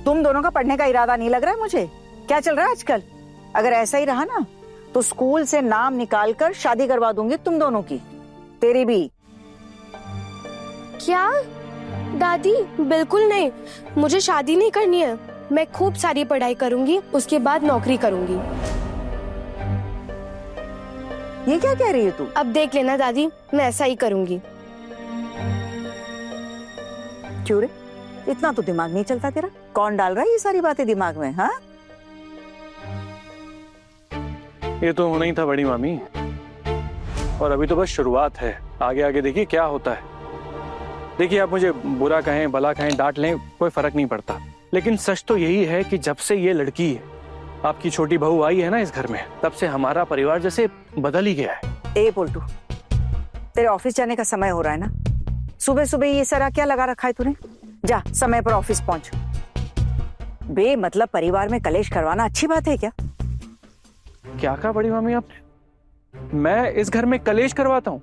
तुम दोनों का पढ़ने का इरादा नहीं लग रहा है मुझे। क्या चल रहा है आजकल? अगर ऐसा ही रहा ना तो स्कूल से नाम निकाल कर शादी करवा दूंगी तुम दोनों की, तेरी भी। क्या दादी? बिल्कुल नहीं, मुझे शादी नहीं करनी है। मैं खूब सारी पढ़ाई करूंगी, उसके बाद नौकरी करूंगी। ये क्या कह रही है तू? अब देख लेना दादी, मैं ऐसा ही करूंगी। क्यों रे, इतना तो दिमाग नहीं चलता तेरा? कौन डाल रहा है ये सारी बातें दिमाग में? हाँ, ये तो होना ही था बड़ी मामी, और अभी तो बस शुरुआत है। आगे आगे देखिए क्या होता है। देखिए, आप मुझे बुरा कहें, भला कहें, डांट लें, कोई फर्क नहीं पड़ता, लेकिन सच तो यही है कि जब से ये लड़की, आपकी छोटी बहू आई है ना इस घर में, तब से हमारा परिवार जैसे बदल ही गया है। ए पोल्टू, तेरे ऑफिस जाने का समय हो रहा है ना। सुबह सुबह ये सारा क्या लगा रखा है तूने? जा समय पर ऑफिस पहुंच। बे मतलब परिवार में कलेश करवाना अच्छी बात है क्या? क्या कहा बड़ी मामी आपने? मैं इस घर में कलेश करवाता हूँ?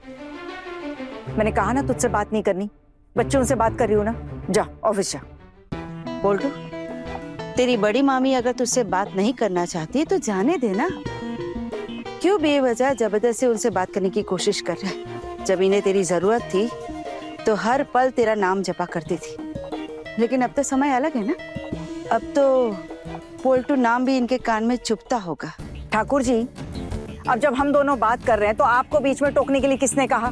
मैंने कहा ना तुझसे बात नहीं करनी, बच्चों से बात कर रही हूँ ना। जा ऑफिस जा। पोल्टू, तेरी बड़ी मामी अगर तुझसे बात नहीं करना चाहती तो जाने देना। क्यों बेवजह जबरदस्ती उनसे बात करने की कोशिश कर रहा है? जब इन्हें तेरी जरूरत थी तो हर पल तेरा नाम जपा करती थी, लेकिन अब तो समय अलग है ना। अब तो पोल्टू नाम भी इनके कान में चुभता होगा। ठाकुर जी, अब जब हम दोनों बात कर रहे हैं तो आपको बीच में टोकने के लिए किसने कहा?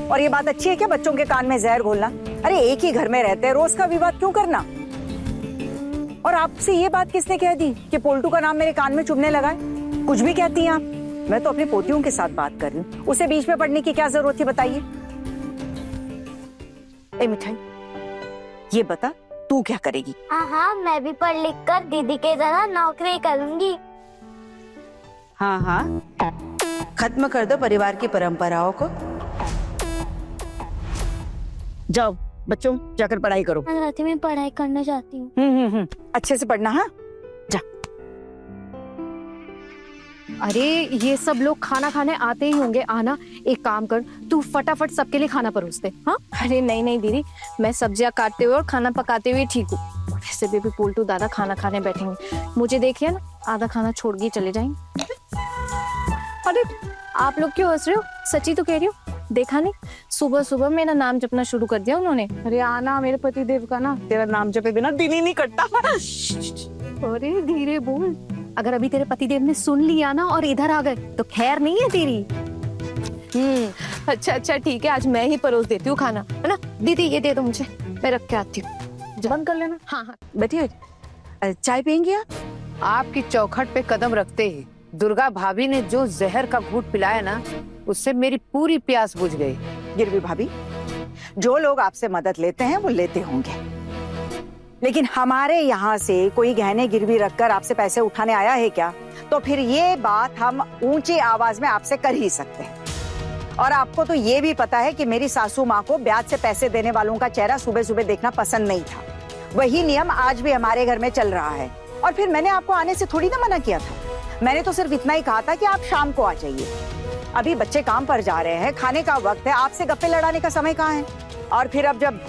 और ये बात अच्छी है क्या बच्चों के कान में जहर घोलना? अरे एक ही घर में रहते हैं, रोज का विवाद क्यों करना? और आपसे ये बात किसने कह दी कि पोल्टू का नाम मेरे कान में चुभने लगा है? कुछ भी कहती हैं आप। मैं तो अपनी पोतियों के साथ बात कर रही हूँ, उसे बीच में पढ़ने की क्या जरूरत थी बताइए? ए मिठाई, ये बता तू क्या करेगी? हाँ, मैं भी पढ़ लिख कर दीदी के तरह नौकरी करूंगी। हाँ हाँ, खत्म कर दो परिवार की परंपराओं को। जाओ बच्चों, जाकर पढ़ाई करो। मैं पढ़ाई करना चाहती हूँ। अच्छे से पढ़ना। हाँ जा। अरे ये सब लोग खाना खाने आते ही होंगे। आना, एक काम कर, तू फटाफट सबके लिए खाना परोस दे। हाँ? अरे नहीं नहीं दीदी, मैं सब्जियां काटते हुए और खाना पकाते हुए ठीक हूँ। वैसे भी पोल्टू दादा खाना खाने बैठेंगे, मुझे देखिए ना, आधा खाना छोड़ के चले जाएंगे। अरे आप लोग क्यों हंस रहे हो? सच्ची तो कह रही हो, देखा नहीं सुबह सुबह मेरा नाम जपना शुरू कर दिया उन्होंने। अरे आना, मेरे पति देव का ना तेरा नाम जपे बिना दिन ही नहीं कटता। अरे धीरे बोल, अगर अभी तेरे पति देव ने सुन लिया ना और इधर आ गए तो खैर नहीं है तेरी। अच्छा ठीक है, आज मैं ही परोस देती हूँ खाना, है ना। दीदी ये दे दो मुझे, मैं रख के आती हूँ। बंद कर लेना। हाँ, बैठिए, चाय पियेंगे आप? आपकी चौखट पे कदम रखते ही दुर्गा भाभी ने जो जहर का घूंट पिलाया ना, उससे मेरी पूरी प्यास बुझ गई। गिरवी भाभी, जो लोग आपसे मदद लेते हैं वो लेते होंगे, लेकिन हमारे यहाँ से कोई गहने गिरवी रखकर आपसे पैसे उठाने आया है क्या? तो फिर ये बात हम ऊंची आवाज में आपसे कर ही सकते हैं। और आपको तो ये भी पता है कि मेरी सासू माँ को ब्याज से पैसे देने वालों का चेहरा सुबह सुबह देखना पसंद नहीं था। वही नियम आज भी हमारे घर में चल रहा है। और फिर मैंने आपको आने से थोड़ी ना मना किया था, मैंने तो सिर्फ इतना ही कहा था कि आप शाम को आ जाइए। अभी बच्चे काम पर जा रहे हैं, खाने का वक्त है, आपसे गप्पे लड़ाने का समय कहाँ है? और फिर अब जब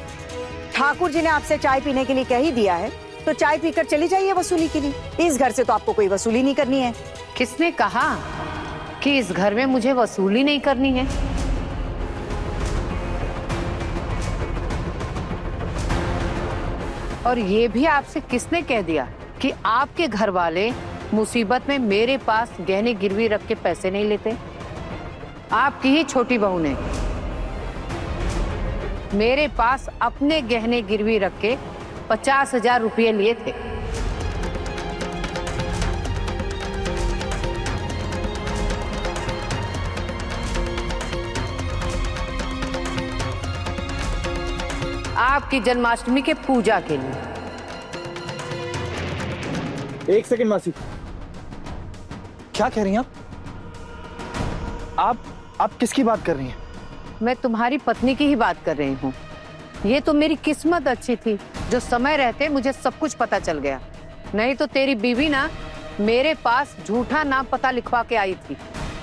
ठाकुर जी ने आपसे चाय पीने के लिए कह ही दिया है तो चाय पीकर चली जाइए वसूली के लिए। इस घर से तो आपको कोई वसूली नहीं करनी है। किसने कहा कि इस घर में मुझे वसूली नहीं करनी है? और ये भी आपसे किसने कह दिया कि आपके घर वाले मुसीबत में मेरे पास गहने गिरवी रख के पैसे नहीं लेते? आपकी ही छोटी बहू ने मेरे पास अपने गहने गिरवी रख के 50,000 रुपये लिए थे। आपकी जन्माष्टमी के पूजा के लिए। एक सेकंड मासी, क्या कह रही हैं आप किसकी बात कर रही हैं? मैं तुम्हारी पत्नी की ही बात कर रही हूँ। ये तो मेरी किस्मत अच्छी थी जो समय रहते मुझे सब कुछ पता चल गया, नहीं तो तेरी बीवी ना मेरे पास झूठा नाम पता लिखवा के आई थी,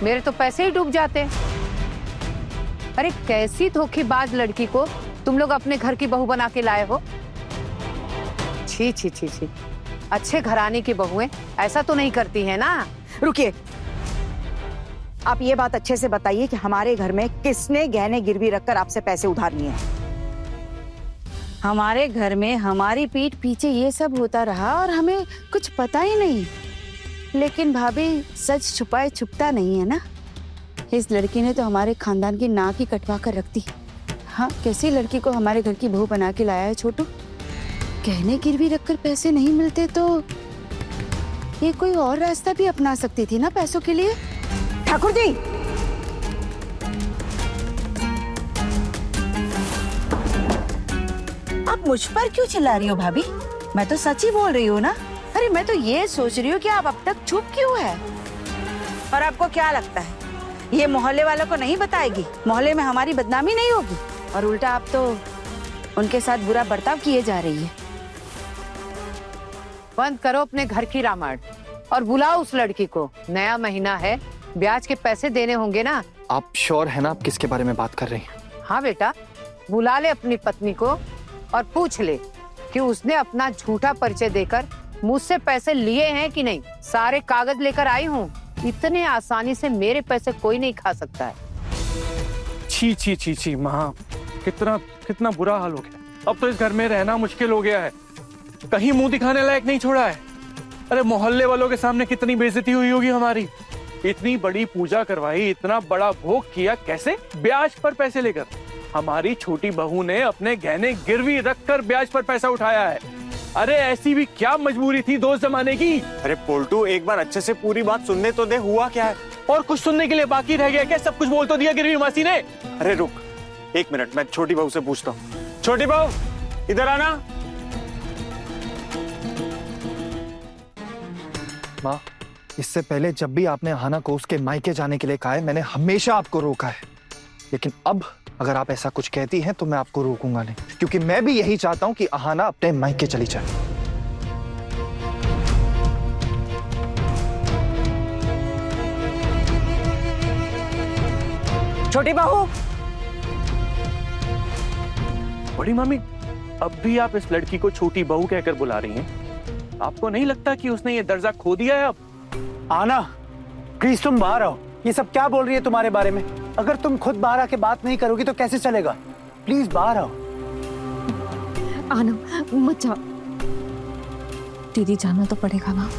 मेरे तो पैसे ही डूब जाते। अरे कैसी धोखेबाज लड़की को तुम लोग अपने घर की बहू बना के लाए हो? छी छी छी छी, अच्छे घराने की बहुएं ऐसा तो नहीं करती है ना। रुकिए, आप ये बात अच्छे से बताइए कि हमारे घर में किसने गहने गिरवी रखकर आपसे पैसे उधार लिए हैं? हमारे घर में हमारी पीठ पीछे ये सब होता रहा और हमें कुछ पता ही नहीं। लेकिन भाभी, सच छुपाए छुपता नहीं है ना। इस लड़की ने तो हमारे खानदान की नाक ही कटवा कर रख दी। हाँ, कैसी लड़की को हमारे घर की बहू बना के लाया है छोटू। गहने गिरवी रखकर पैसे नहीं मिलते तो ये कोई और रास्ता भी अपना सकती थी ना पैसों के लिए। ठाकुर जी, आप मुझ पर क्यों चिल्ला रही हो भाभी? मैं तो सच ही बोल रही हूँ ना। अरे मैं तो ये सोच रही हूँ कि आप अब तक चुप क्यों है। और आपको क्या लगता है ये मोहल्ले वालों को नहीं बताएगी? मोहल्ले में हमारी बदनामी नहीं होगी? और उल्टा आप तो उनके साथ बुरा बर्ताव किए जा रही है। बंद करो अपने घर की रामायण और बुलाओ उस लड़की को। नया महीना है, ब्याज के पैसे देने होंगे ना। आप श्योर है ना आप किसके बारे में बात कर रही हैं? हाँ बेटा, बुला ले अपनी पत्नी को और पूछ ले कि उसने अपना झूठा परिचय देकर मुझसे पैसे लिए हैं कि नहीं। सारे कागज लेकर आई हूँ। इतने आसानी से मेरे पैसे कोई नहीं खा सकता है। छी छी छी छी माँ, कितना कितना बुरा हाल हो गया। अब तो इस घर में रहना मुश्किल हो गया है। कहीं मुंह दिखाने लायक नहीं छोड़ा है। अरे मोहल्ले वालों के सामने कितनी बेइज्जती हुई होगी हमारी। इतनी बड़ी पूजा करवाई, इतना बड़ा भोग किया, कैसे? ब्याज पर पैसे लेकर। हमारी छोटी बहू ने अपने गहने गिरवी रखकर ब्याज पर पैसा उठाया है। अरे ऐसी भी क्या मजबूरी थी दोस्त जमाने की? अरे पोल्टू, एक बार अच्छे से पूरी बात सुनने तो दे, हुआ क्या है? और कुछ सुनने के लिए बाकी रह गया क्या? सब कुछ बोल तो दिया गिरवी मासी ने। अरे रुक, एक मिनट, मैं छोटी बहू से पूछता हूँ। छोटी बहू, इधर आना। माँ, इससे पहले जब भी आपने अहाना को उसके मायके जाने के लिए कहा है, मैंने हमेशा आपको रोका है। लेकिन अब अगर आप ऐसा कुछ कहती हैं तो मैं आपको रोकूंगा नहीं, क्योंकि मैं भी यही चाहता हूं कि अहाना अपने मायके चली जाए। छोटी बहू। बड़ी मामी, अब भी आप इस लड़की को छोटी बहू कहकर बुला रही हैं? आपको नहीं लगता कि उसने ये दर्जा खो दिया है अब? आना, प्लीज तुम बाहर आओ। ये सब क्या बोल रही है तुम्हारे बारे में? अगर तुम खुद बाहर आके बात नहीं करोगी तो कैसे चलेगा? प्लीज बाहर आओ। आना मत जाओ, दीदी जाना तो पड़ेगा ना।